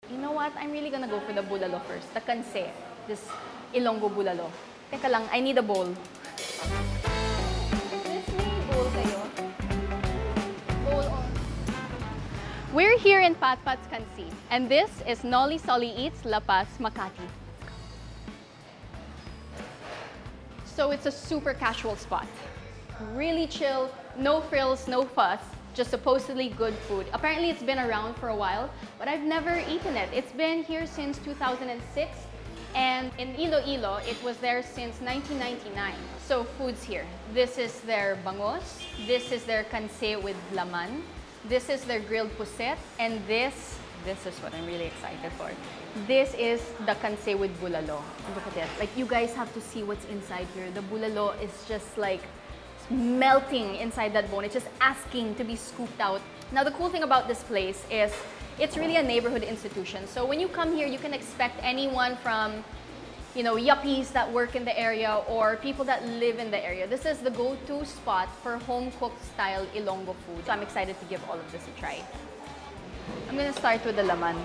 You know what? I'm really gonna go for the bulalo first. The Kansi. This Ilonggo bulalo. Teka lang, I need a bowl. We're here in Patpat's Kansi, and this is Nolisoli Eats, La Paz, Makati. So it's a super casual spot. Really chill, no frills, no fuss, just supposedly good food. Apparently it's been around for a while, but I've never eaten it. It's been here since 2006, and in Iloilo, it was there since 1999. So food's here. This is their bangos, this is their Kansi with laman, this is their grilled puset, and this is what I'm really excited for. This is the Kansi with bulalo. Look at it. Like, you guys have to see what's inside here. The bulalo is just like melting inside that bone. It's just asking to be scooped out. Now, the cool thing about this place is it's really a neighborhood institution. So when you come here, you can expect anyone from, you know, yuppies that work in the area or people that live in the area. This is the go-to spot for home-cooked style Ilonggo food. So I'm excited to give all of this a try. I'm gonna start with the laman.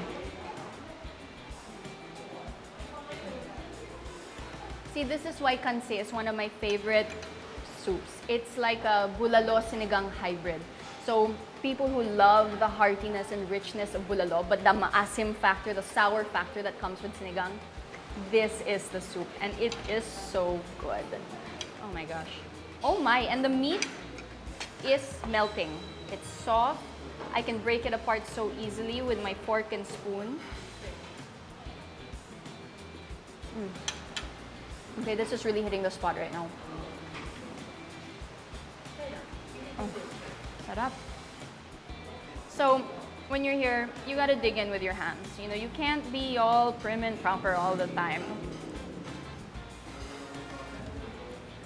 See, this is why Kansi is one of my favorite soups. It's like a Bulalo-sinigang hybrid. So people who love the heartiness and richness of bulalo, but the maasim factor, the sour factor that comes with sinigang, this is the soup, and it is so good. Oh my gosh. Oh my, and the meat is melting. It's soft. I can break it apart so easily with my fork and spoon. Okay, this is really hitting the spot right now. Oh, sarap. So, when you're here, you gotta dig in with your hands. You know, you can't be all prim and proper all the time.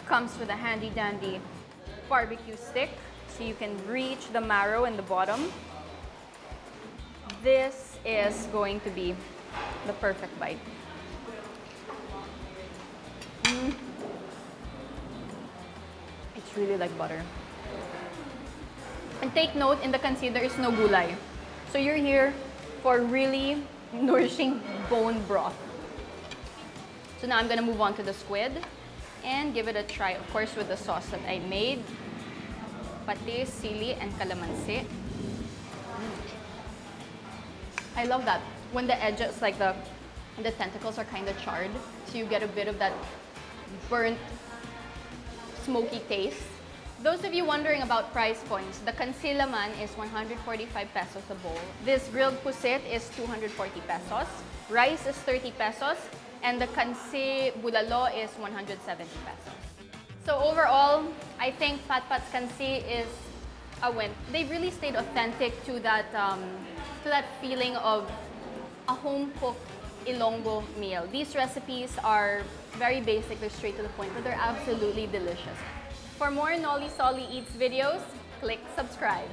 Comes with a handy-dandy barbecue stick, so you can reach the marrow in the bottom. This is going to be the perfect bite. It's really like butter. And take note, in the Kansi, there is no gulay. So you're here for really nourishing bone broth. So now I'm gonna move on to the squid and give it a try, of course, with the sauce that I made. Patis, sili, and calamansi. I love that. When the edges, like the tentacles are kind of charred, so you get a bit of that burnt, smoky taste. Those of you wondering about price points, the Kansi laman is 145 pesos a bowl. This grilled puset is 240 pesos. Rice is 30 pesos. And the Kansi bulalo is 170 pesos. So overall, I think Patpat's Kansi is a win. They've really stayed authentic to that feeling of a home-cooked Ilonggo meal. These recipes are very basic, they're straight to the point, but they're absolutely delicious. For more Nolisoli Eats videos, click subscribe.